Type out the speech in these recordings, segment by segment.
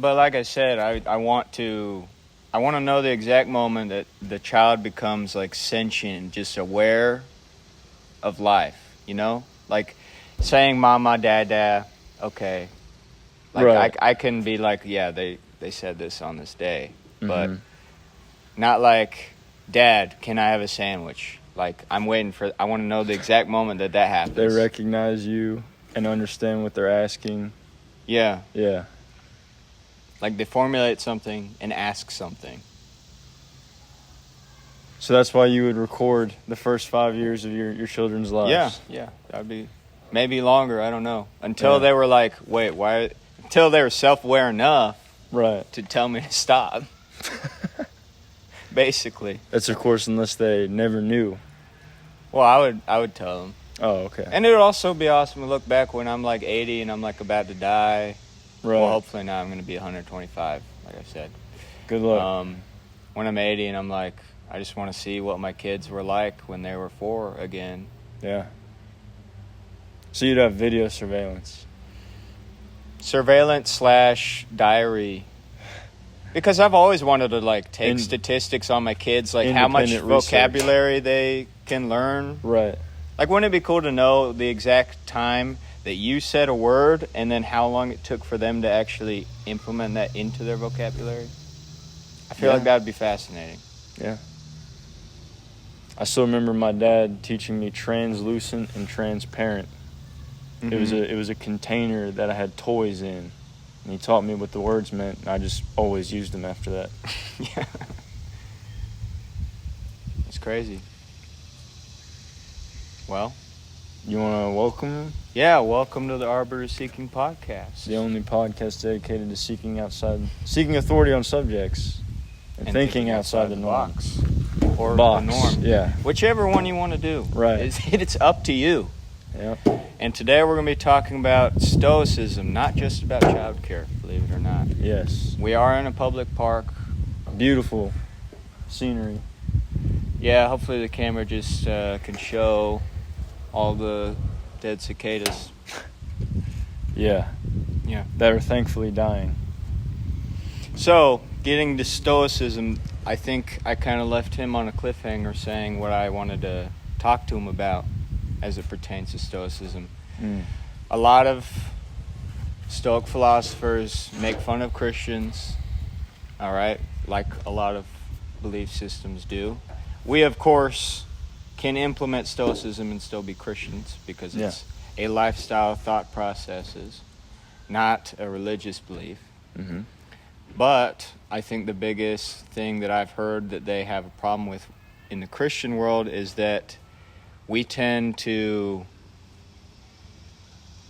but like I said, I want to know the exact moment that the child becomes like sentient, just aware of life, you know? Like saying mama, dada, okay. Like right. I can be like, yeah, they said this on this day. But not like, Dad, can I have a sandwich? Like I want to know the exact moment that happens. They recognize you and understand what they're asking. Yeah. Yeah. Like they formulate something and ask something. So that's why you would record the first 5 years of your children's lives. Yeah. That'd be maybe longer, I don't know. Until they were like, wait, why? Until they were self-aware enough to tell me to stop. Basically. That's of course unless they never knew. Well, I would tell them. Oh, okay. And it would also be awesome to look back when I'm like 80 and I'm like about to die. Right. Well, hopefully now I'm going to be 125, like I said. Good luck. When I'm 80 and I'm like, I just want to see what my kids were like when they were 4 again. Yeah. So you'd have video surveillance. Surveillance / diary. Because I've always wanted to like take statistics on my kids, like how much vocabulary they can learn. Right. Like, wouldn't it be cool to know the exact time that you said a word and then how long it took for them to actually implement that into their vocabulary? I feel like that would be fascinating. Yeah. I still remember my dad teaching me translucent and transparent. Mm-hmm. It was a container that I had toys in. And he taught me what the words meant, and I just always used them after that. Yeah. It's crazy. Well. You want to welcome him? Yeah, welcome to the Arbiters Seeking podcast. The only podcast dedicated to seeking authority on subjects and thinking outside the norm. Box. Or box. The norm. Yeah. Whichever one you want to do. Right. It's up to you. Yeah. And today we're going to be talking about Stoicism, not just about childcare, believe it or not. Yes. We are in a public park. Beautiful scenery. Yeah, hopefully the camera just can show all the dead cicadas. Yeah. That are thankfully dying. So, getting to Stoicism, I think I kind of left him on a cliffhanger saying what I wanted to talk to him about as it pertains to Stoicism. A lot of Stoic philosophers make fun of Christians, all right, like a lot of belief systems do. We, of course, can implement Stoicism and still be Christians because it's a lifestyle, thought processes, not a religious belief. Mm-hmm. But I think the biggest thing that I've heard that they have a problem with in the Christian world is that we tend to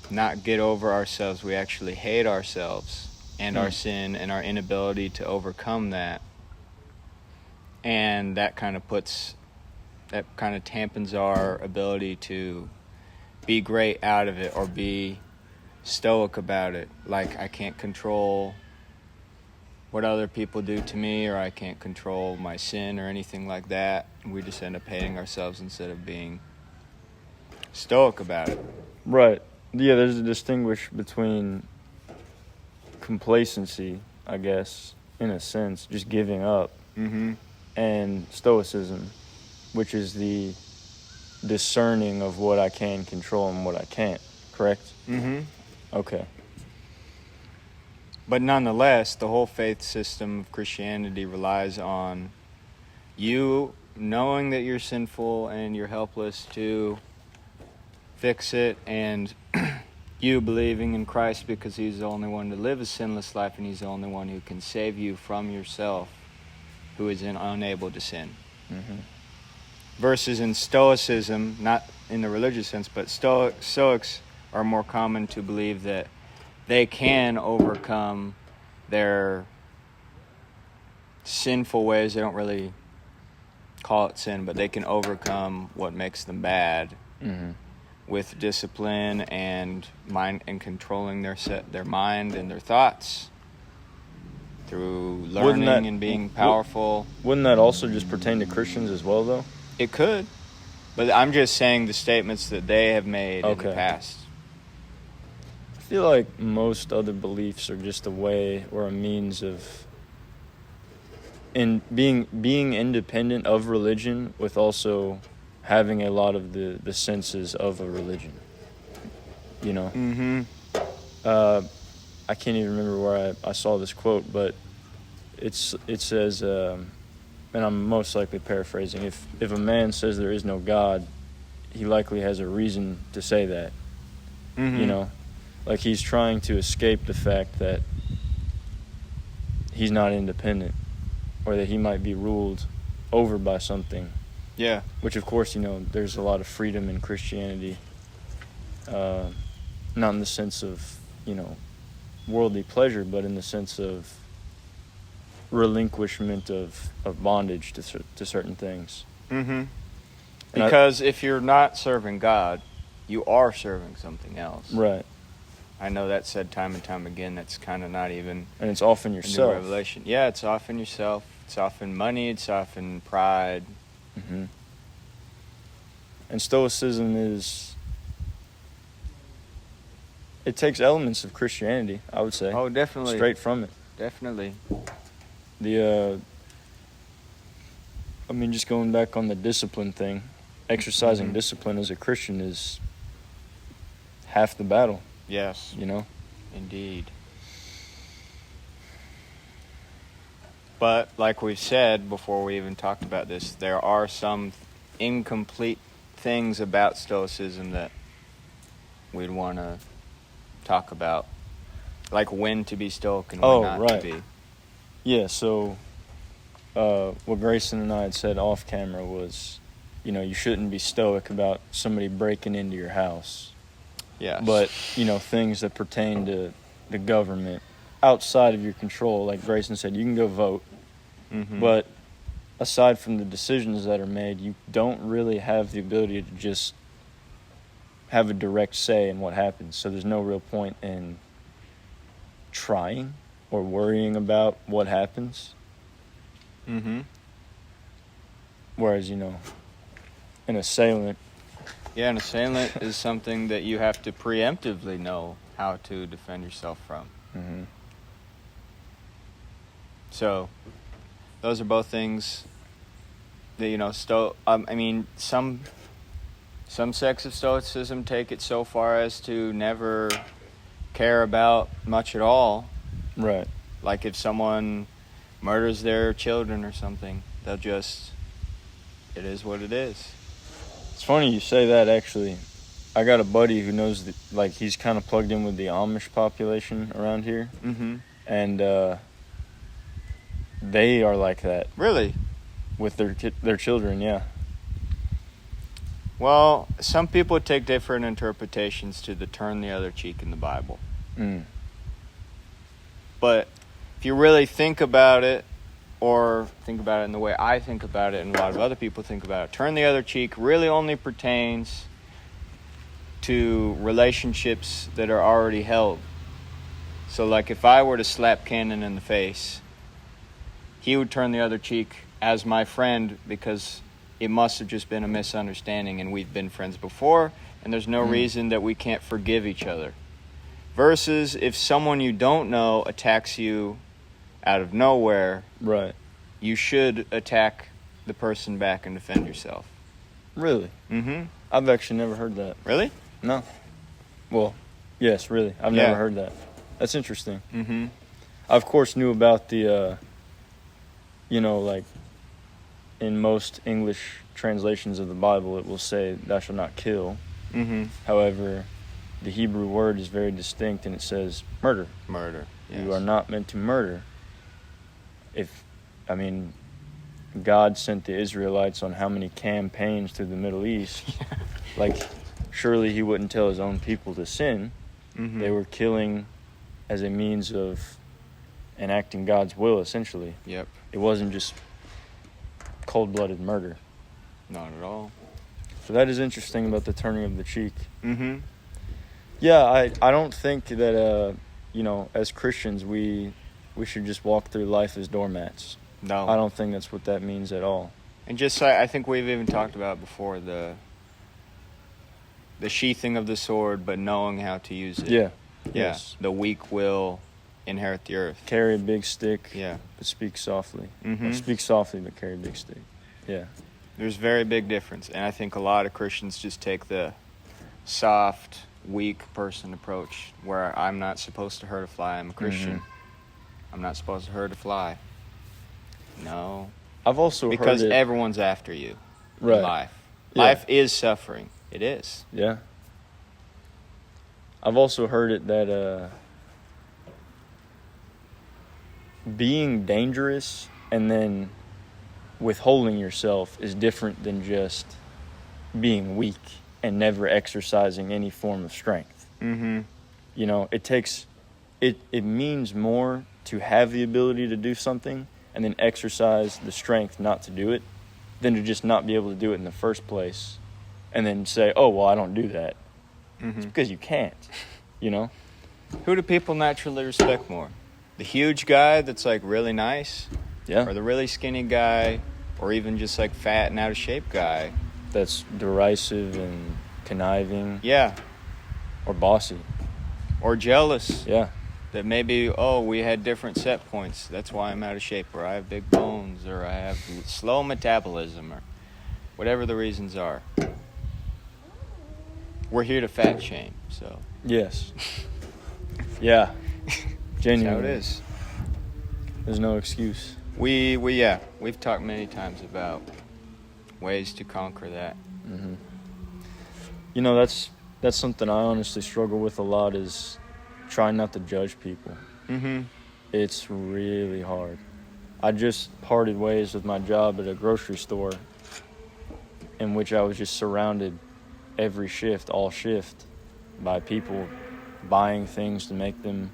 not get over ourselves. We actually hate ourselves and our sin and our inability to overcome that. And that kind of tampens our ability to be great out of it or be stoic about it. Like, I can't control what other people do to me, or I can't control my sin or anything like that. We just end up hating ourselves instead of being stoic about it. Right. Yeah, there's a distinguish between complacency, I guess, in a sense, just giving up, and stoicism, which is the discerning of what I can control and what I can't, correct? Mm-hmm. Okay. But nonetheless, the whole faith system of Christianity relies on you knowing that you're sinful and you're helpless to fix it, and you believing in Christ because he's the only one to live a sinless life and he's the only one who can save you from yourself, who is unable to sin. Mm-hmm. Versus in Stoicism, not in the religious sense, but Stoics are more common to believe that they can overcome their sinful ways. They don't really call it sin, but they can overcome what makes them bad with discipline and mind and controlling their mind and their thoughts through learning and being powerful. Wouldn't that also just pertain to Christians as well, though? It could, but I'm just saying the statements that they have made in the past. feel like most other beliefs are just a way or a means of being independent of religion with also having a lot of the senses of a religion. You know? Mm-hmm. I can't even remember where I saw this quote, but it says, and I'm most likely paraphrasing, if a man says there is no God, he likely has a reason to say that. Mm-hmm. You know? Like he's trying to escape the fact that he's not independent or that he might be ruled over by something. Yeah. Which, of course, you know, there's a lot of freedom in Christianity. Not in the sense of, you know, worldly pleasure, but in the sense of relinquishment of bondage to certain things. Mm-hmm. Because if you're not serving God, you are serving something else. Right. I know that's said time and time again. That's kind of not even... And it's often yourself. A new revelation. Yeah, it's often yourself. It's often money. It's often pride. Mm-hmm. And Stoicism is... It takes elements of Christianity, I would say. Oh, definitely. Straight from it. Definitely. I mean, just going back on the discipline thing, exercising discipline as a Christian is half the battle. Yes. You know? Indeed. But, like we've said before we even talked about this, there are some incomplete things about Stoicism that we'd want to talk about. Like when to be Stoic and when not to be. Yeah, so what Grayson and I had said off camera was, you know, you shouldn't be Stoic about somebody breaking into your house. Yes. But, you know, things that pertain to the government outside of your control, like Grayson said, you can go vote. Mm-hmm. But aside from the decisions that are made, you don't really have the ability to just have a direct say in what happens. So there's no real point in trying or worrying about what happens. Mm-hmm. Whereas, you know, an assailant... Yeah, an assailant is something that you have to preemptively know how to defend yourself from. Mm-hmm. So, those are both things that, you know, some sects of Stoicism take it so far as to never care about much at all. Right. Like if someone murders their children or something, they'll just, it is what it is. It's funny you say that, actually. I got a buddy who knows, he's kind of plugged in with the Amish population around here. Mm-hmm. And they are like that. Really? With their children, yeah. Well, some people take different interpretations to the turn the other cheek in the Bible. Mm. But if you really think about it, or think about it in the way I think about it and a lot of other people think about it, turn the other cheek really only pertains to relationships that are already held. So like if I were to slap Cannon in the face, he would turn the other cheek as my friend because it must have just been a misunderstanding and we've been friends before and there's no reason that we can't forgive each other. Versus if someone you don't know attacks you out of nowhere, right, you should attack the person back and defend yourself. Really? Mm-hmm. I've actually never heard that. Really? No. Well, yes, really. I've never heard that. That's interesting. Mm-hmm. I, of course, knew about the, like, in most English translations of the Bible, it will say, thou shalt not kill. Mm-hmm. However, the Hebrew word is very distinct, and it says murder. Murder, yes. You are not meant to murder. God sent the Israelites on how many campaigns through the Middle East. Surely he wouldn't tell his own people to sin. Mm-hmm. They were killing as a means of enacting God's will, essentially. Yep. It wasn't just cold-blooded murder. Not at all. So that is interesting about the turning of the cheek. Mm-hmm. Yeah, I don't think that, as Christians, we should just walk through life as doormats. No. I don't think that's what that means at all. And just, I think we've even talked about before, the sheathing of the sword, but knowing how to use it. Yeah, Yeah. Yes. The weak will inherit the earth. Carry a big stick, Yeah. but speak softly. Mhm. Or speak softly, but carry a big stick. Yeah. There's a very big difference. And I think a lot of Christians just take the soft, weak person approach where I'm not supposed to hurt a fly. I'm a Christian. I'm not supposed to hurt a fly. No. I've also Because heard it. everyone's after you in Right. life. Yeah. Life is suffering. It is. Yeah. I've also heard it that being dangerous and then withholding yourself is different than just being weak and never exercising any form of strength. Mm-hmm. You know, it means more to have the ability to do something and then exercise the strength not to do it than to just not be able to do it in the first place and then say, oh, well, I don't do that. Mm-hmm. It's because you can't, you know? Who do people naturally respect more? The huge guy that's like really nice? Yeah. Or the really skinny guy? Or even just like fat and out of shape guy? That's derisive and conniving. Yeah. Or bossy. Or jealous. Yeah. That maybe, oh, we had different set points. That's why I'm out of shape. Or I have big bones. Or I have slow metabolism. Or whatever the reasons are. We're here to fat shame, so. Yes. Yeah. Genuinely. That's how it is. There's no excuse. We've talked many times about ways to conquer that. Mm-hmm. You know, that's something I honestly struggle with a lot is trying not to judge people. Mm-hmm. It's really hard. I just parted ways with my job at a grocery store in which I was just surrounded every shift, all shift, by people buying things to make them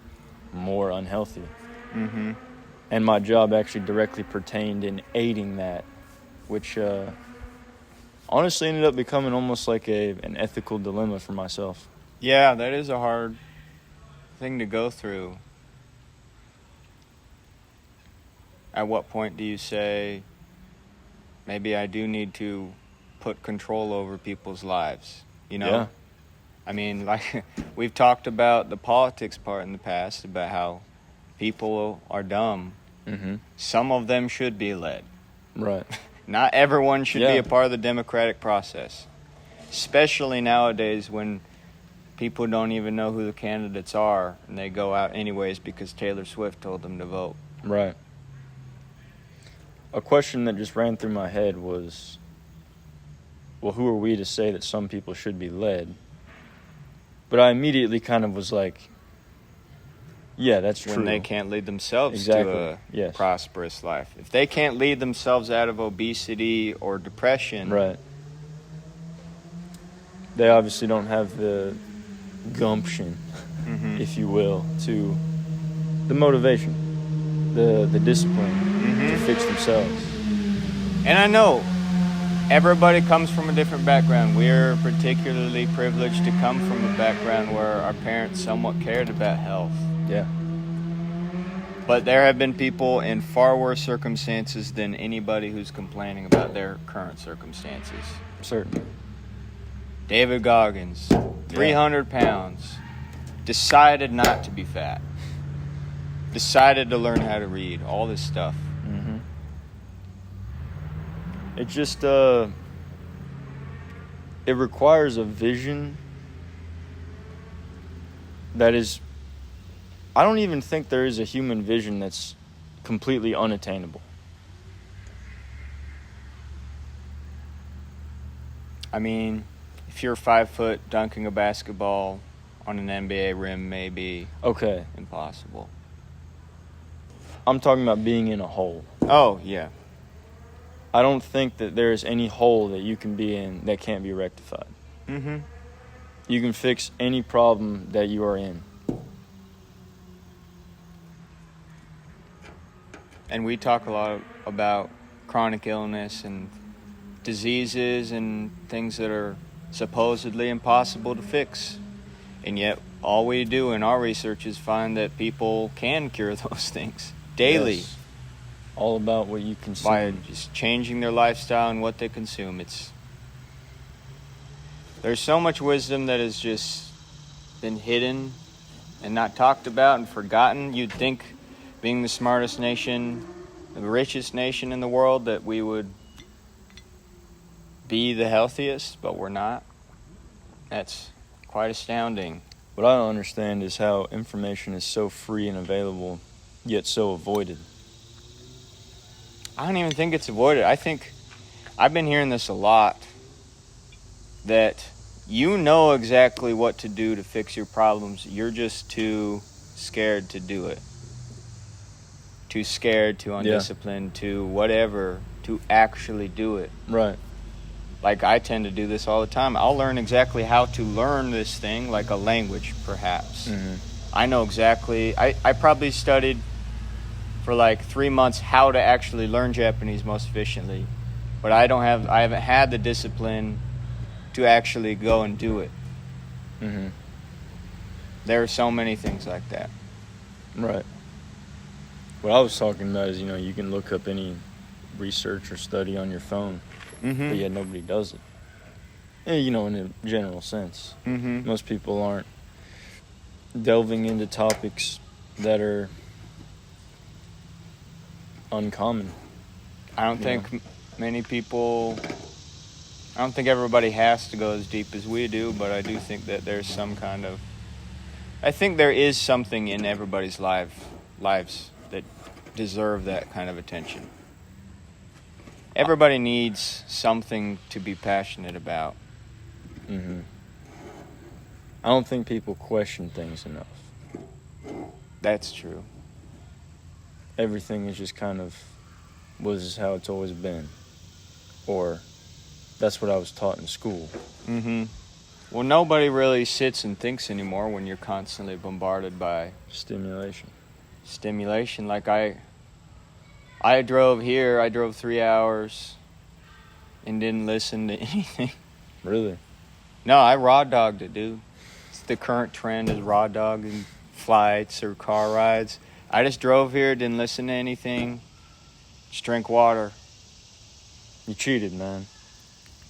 more unhealthy. Mm-hmm. And my job actually directly pertained in aiding that, which honestly ended up becoming almost like an ethical dilemma for myself. Yeah, that is a hard thing to go through. At what point do you say, maybe I do need to put control over people's lives, you know? Yeah. I mean, like, we've talked about the politics part in the past, about how people are dumb. Mm-hmm. Some of them should be led. Right. Not everyone should be Yeah. a part of the democratic process. Especially nowadays when people don't even know who the candidates are, and they go out anyways because Taylor Swift told them to vote. Right. A question that just ran through my head was, well, who are we to say that some people should be led? But I immediately kind of was like, yeah, that's true. When they can't lead themselves Exactly. to a Yes. prosperous life. If they can't lead themselves out of obesity or depression, Right. They obviously don't have the gumption, Mhm. if you will, to the motivation, the discipline to fix themselves. And I know everybody comes from a different background. We're particularly privileged to come from a background where our parents somewhat cared about health. Yeah. But there have been people in far worse circumstances than anybody who's complaining about their current circumstances. Certainly. David Goggins, 300 pounds, decided not to be fat. Decided to learn how to read, all this stuff. Mm-hmm. It just, it requires a vision that is, I don't even think there is a human vision that's completely unattainable. I mean, if you're 5 foot dunking a basketball on an NBA rim may be Okay. impossible. I'm talking about being in a hole. Oh, yeah. I don't think that there is any hole that you can be in that can't be rectified. Mm-hmm. You can fix any problem that you are in. And we talk a lot about chronic illness and diseases and things that are supposedly impossible to fix. And yet, all we do in our research is find that people can cure those things daily. Yes. All about what you consume. By just changing their lifestyle and what they consume. There's so much wisdom that has just been hidden and not talked about and forgotten. You'd think, being the smartest nation, the richest nation in the world, that we would be the healthiest, but we're not. That's quite astounding. What I don't understand is how information is so free and available, yet so avoided. I don't even think it's avoided. I think I've been hearing this a lot, that you know exactly what to do to fix your problems. You're just too scared to do it. Too scared, too undisciplined, too whatever, to actually do it. Right. Like, I tend to do this all the time. I'll learn exactly how to learn this thing, like a language, perhaps. Mm-hmm. I know exactly. I probably studied for like 3 months how to actually learn Japanese most efficiently. But I haven't had the discipline to actually go and do it. Mm-hmm. There are so many things like that. Right. What I was talking about is, you can look up any research or study on your phone, Mm-hmm. but yet nobody does it. And, in a general sense. Mm-hmm. Most people aren't delving into topics that are uncommon. I don't think many people... I don't think everybody has to go as deep as we do, but I do think that there's some kind of... I think there is something in everybody's lives that deserve that kind of attention. Everybody needs something to be passionate about. Mm-hmm. I don't think people question things enough. That's true. Everything is just kind of, was how it's always been. Or, that's what I was taught in school. Mm-hmm. Well, nobody really sits and thinks anymore when you're constantly bombarded by Stimulation. Like, I drove here, I drove 3 hours and didn't listen to anything. Really? No, I raw dogged it, dude. It's the current trend is raw dogging flights or car rides. I just drove here, didn't listen to anything, just drank water. You cheated, man.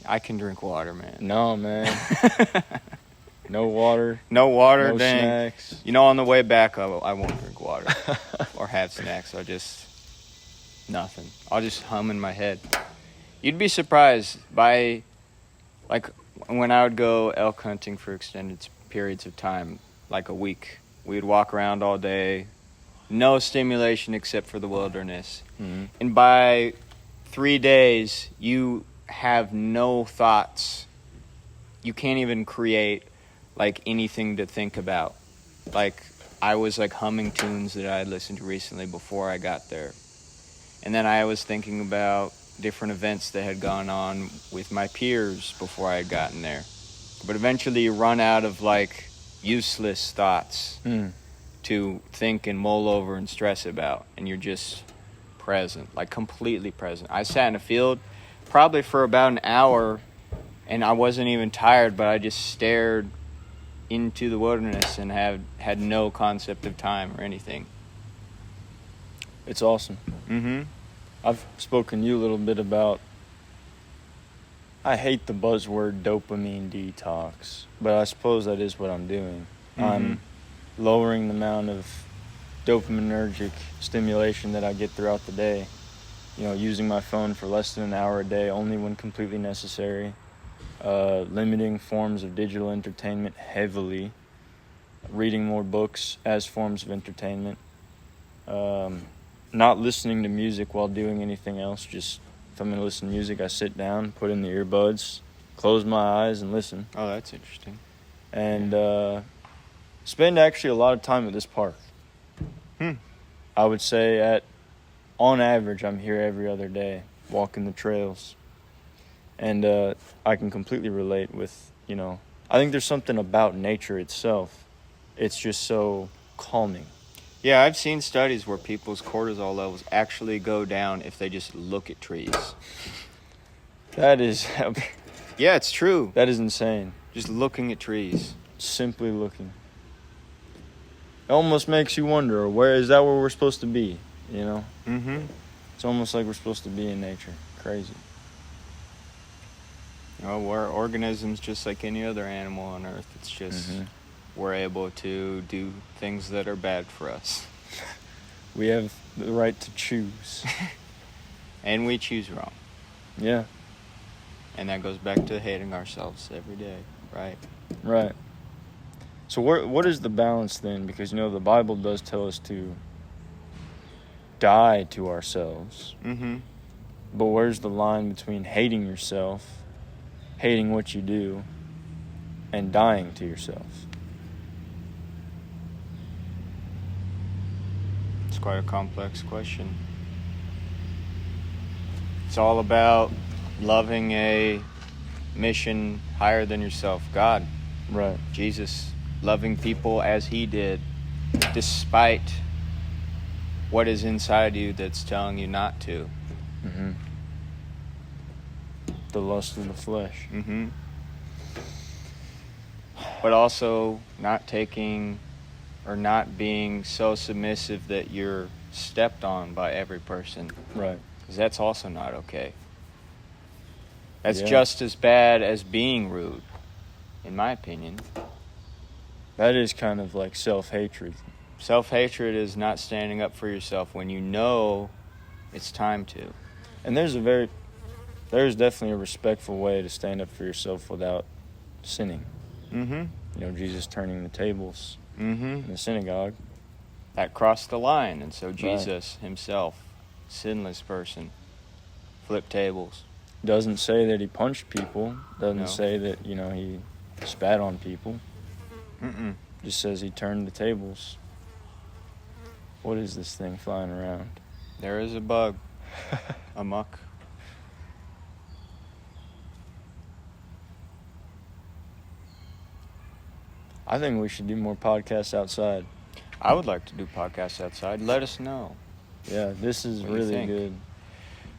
I can drink water, man. No, man. No water. No water, no dang. snacks. On the way back, I won't drink water or have snacks. Nothing. I'll just hum in my head. You'd be surprised by, like, when I would go elk hunting for extended periods of time, like a week. We'd walk around all day, no stimulation except for the wilderness. Mm-hmm. And by 3 days, you have no thoughts. You can't even create, like, anything to think about. Like, I was, like, humming tunes that I had listened to recently before I got there. And then I was thinking about different events that had gone on with my peers before I had gotten there. But eventually you run out of, like, useless thoughts to think and mull over and stress about. And you're just present, like completely present. I sat in a field probably for about an hour, and I wasn't even tired, but I just stared into the wilderness and had no concept of time or anything. It's awesome. Mm-hmm. I've spoken to you a little bit about, I hate the buzzword dopamine detox, but I suppose that is what I'm doing. Mm-hmm. I'm lowering the amount of dopaminergic stimulation that I get throughout the day. Using my phone for less than an hour a day, only when completely necessary. Limiting forms of digital entertainment heavily. Reading more books as forms of entertainment. Not listening to music while doing anything else. Just, if I'm going to listen to music, I sit down, put in the earbuds, close my eyes, and listen. Oh, that's interesting. And spend actually a lot of time at this park. I would say on average, I'm here every other day, walking the trails. And I can completely relate with, I think there's something about nature itself. It's just so calming. Yeah, I've seen studies where people's cortisol levels actually go down if they just look at trees. That is... Yeah, it's true. That is insane. Just looking at trees. Simply looking. It almost makes you wonder, where we're supposed to be, Mm-hmm. It's almost like we're supposed to be in nature. Crazy. We're organisms just like any other animal on Earth. It's just we're able to do things that are bad for us. We have the right to choose. And we choose wrong. Yeah. And that goes back to hating ourselves every day, right? Right. So what is the balance then? Because, the Bible does tell us to die to ourselves. Mm-hmm. But where's the line between hating yourself, hating what you do, and dying to yourself? It's quite a complex question. It's all about loving a mission higher than yourself, God. Right. Jesus, loving people as he did, despite what is inside you that's telling you not to. Mm-hmm. The lust of the flesh. Mm-hmm. But also not taking or not being so submissive that you're stepped on by every person. Right. Because that's also not okay. That's Yeah. just as bad as being rude, in my opinion. That is kind of like self-hatred. Self-hatred is not standing up for yourself when you know it's time to. And there's definitely a respectful way to stand up for yourself without sinning. Mm-hmm. Jesus turning the tables Mm-hmm. in the synagogue. That crossed the line, and so Jesus himself, sinless person, flipped tables. Doesn't say that he punched people. Doesn't No. say that, he spat on people. Mm-mm. Just says he turned the tables. What is this thing flying around? There is a bug. Amok. I think we should do more podcasts outside. I would like to do podcasts outside. Let us know. Yeah, this is What do you really think? good.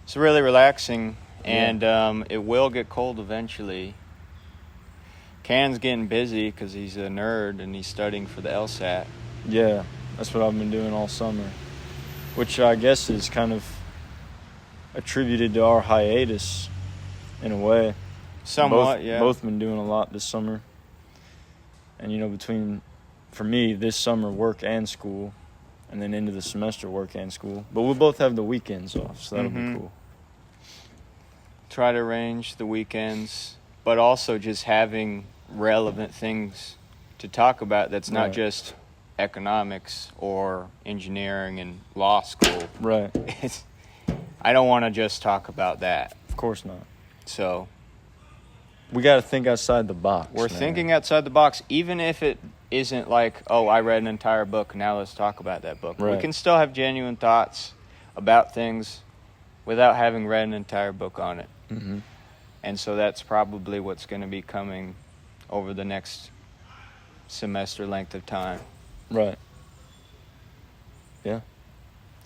It's really relaxing, Yeah. and it will get cold eventually. Can's getting busy because he's a nerd and he's studying for the LSAT. Yeah, that's what I've been doing all summer. Which I guess is kind of attributed to our hiatus in a way. Somewhat, yeah. Both been doing a lot this summer. And, for me, this summer, work and school, and then into the semester, work and school. But we'll both have the weekends off, so that'll be cool. Try to arrange the weekends, but also just having relevant things to talk about that's not Right. just economics or engineering and law school. Right. I don't want to just talk about that. Of course not. So We got to think outside the box. we're man. thinking outside the box, even if it isn't like, oh, I read an entire book, now let's talk about that book. Right. We can still have genuine thoughts about things without having read an entire book on it. Mm-hmm. And so that's probably what's going to be coming over the next semester length of time. Right. Yeah.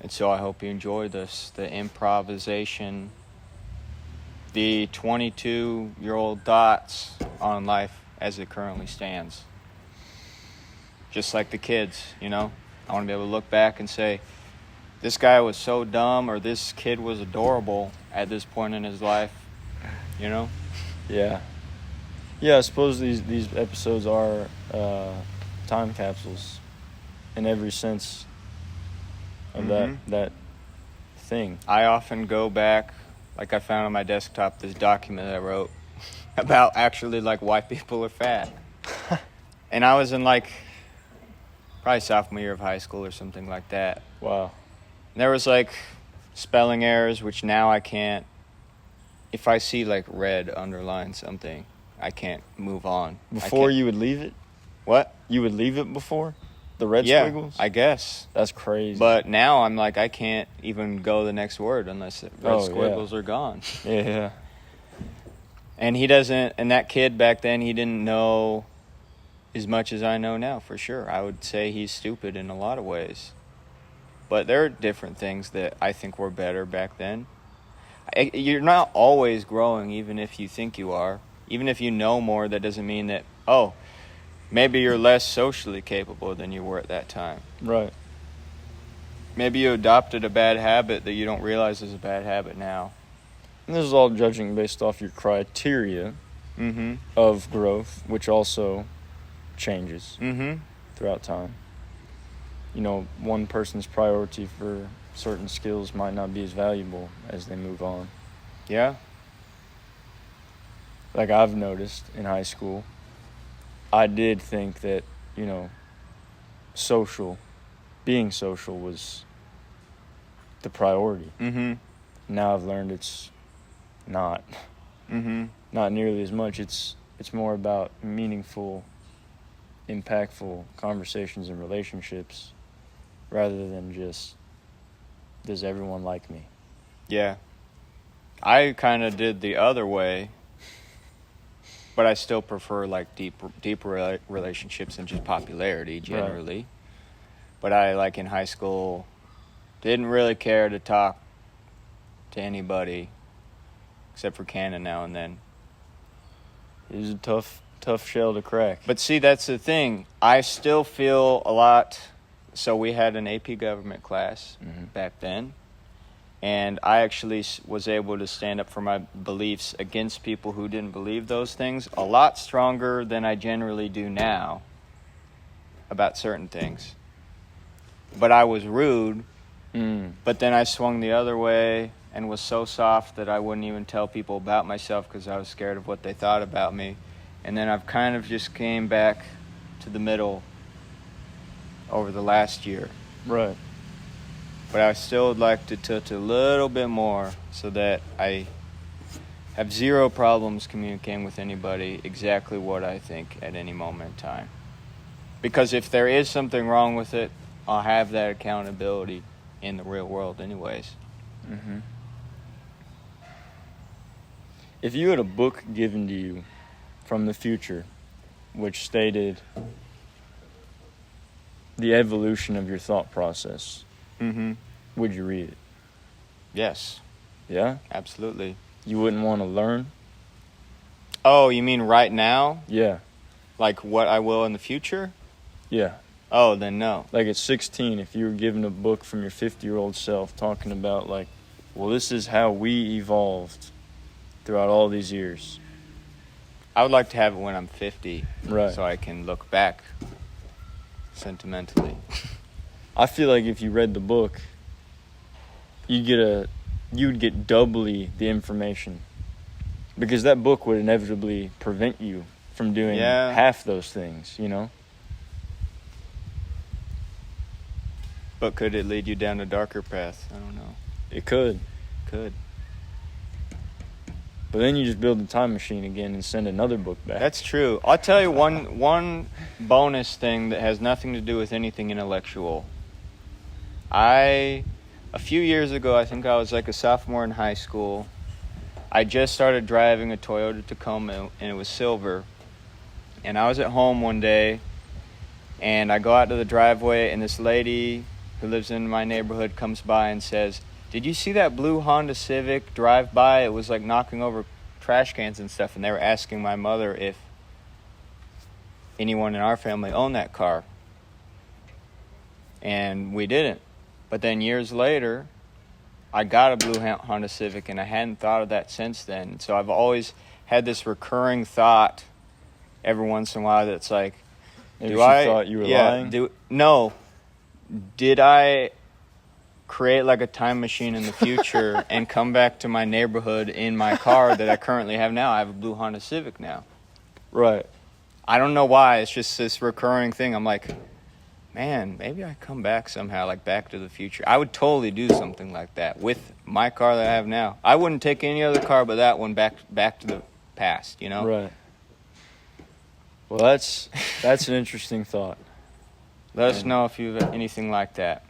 And so I hope you enjoy this, the improvisation, the 22-year-old thoughts on life as it currently stands. Just like the kids, I want to be able to look back and say, this guy was so dumb, or this kid was adorable at this point in his life, Yeah. Yeah, I suppose these episodes are time capsules in every sense of that thing. I often go back, like I found on my desktop, this document that I wrote about actually like why people are fat. And I was in probably sophomore year of high school or something like that. Wow. And there was spelling errors, which now I can't, if I see red underline something, I can't move on. Before you would leave it? What? You would leave it before? The red Yeah, squiggles? I guess. That's crazy. But now I'm I can't even go the next word unless the red squiggles are gone. Yeah. And and that kid back then, he didn't know as much as I know now, for sure. I would say he's stupid in a lot of ways. But there are different things that I think were better back then. You're not always growing, even if you think you are. Even if you know more, that doesn't mean that, maybe you're less socially capable than you were at that time. Right. Maybe you adopted a bad habit that you don't realize is a bad habit now. And this is all judging based off your criteria Mm-hmm. of growth, which also changes Mm-hmm. throughout time. You know, one person's priority for certain skills might not be as valuable as they move on. Yeah. Like I've noticed in high school, I did think that, you know, being social was the priority. Mm-hmm. Now I've learned it's not. Mm-hmm. Not nearly as much. It's more about meaningful, impactful conversations and relationships rather than just, does everyone like me? Yeah. I kind of did the other way, but I still prefer like deeper relationships than just popularity generally. Right. But I, like in high school, didn't really care to talk to anybody except for Cannon now and then. It was a tough shell to crack. But see, that's the thing. I still feel a lot. So we had an AP government class back then, and I actually was able to stand up for my beliefs against people who didn't believe those things a lot stronger than I generally do now about certain things. But I was rude, but then I swung the other way and was so soft that I wouldn't even tell people about myself because I was scared of what they thought about me. And then I've kind of just came back to the middle over the last year. Right. But I still would like to tilt a little bit more so that I have zero problems communicating with anybody exactly what I think at any moment in time. Because if there is something wrong with it, I'll have that accountability in the real world anyways. Mm-hmm. If you had a book given to you from the future which stated the evolution of your thought process, would you read it? Yes. Yeah? Absolutely. You wouldn't want to learn? Oh, you mean right now? Yeah. Like what I will in the future? Yeah. Oh, then no. Like at 16, if you were given a book from your 50-year-old self talking about like, well, this is how we evolved throughout all these years. I would like to have it when I'm 50. Right. So I can look back sentimentally. I feel like if you read the book, you'd get doubly the information. Because that book would inevitably prevent you from doing half those things, you know? But could it lead you down a darker path? I don't know. It could. Could. But then you just build the time machine again and send another book back. That's true. I'll tell you one bonus thing that has nothing to do with anything intellectual. A few years ago, I think I was like a sophomore in high school, I just started driving a Toyota Tacoma, and it was silver. And I was at home one day, and I go out to the driveway, and this lady who lives in my neighborhood comes by and says, "Did you see that blue Honda Civic drive by? It was like knocking over trash cans and stuff." And they were asking my mother if anyone in our family owned that car. And we didn't. But then years later, I got a blue Honda Civic, and I hadn't thought of that since then. So I've always had this recurring thought every once in a while that's like, Maybe she thought you were lying? No. Did I create like a time machine in the future and come back to my neighborhood in my car that I currently have now? I have a blue Honda Civic now. Right. I don't know why. It's just this recurring thing. I'm like, man, maybe I come back somehow, like Back to the Future. I would totally do something like that with my car that I have now. I wouldn't take any other car but that one back to the past, you know? Right. Well, that's an interesting thought. Let us know if you have anything like that.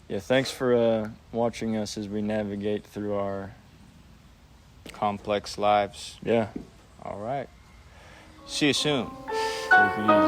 Yeah, thanks for watching us as we navigate through our complex lives. Yeah. All right. See you soon. Take it easy.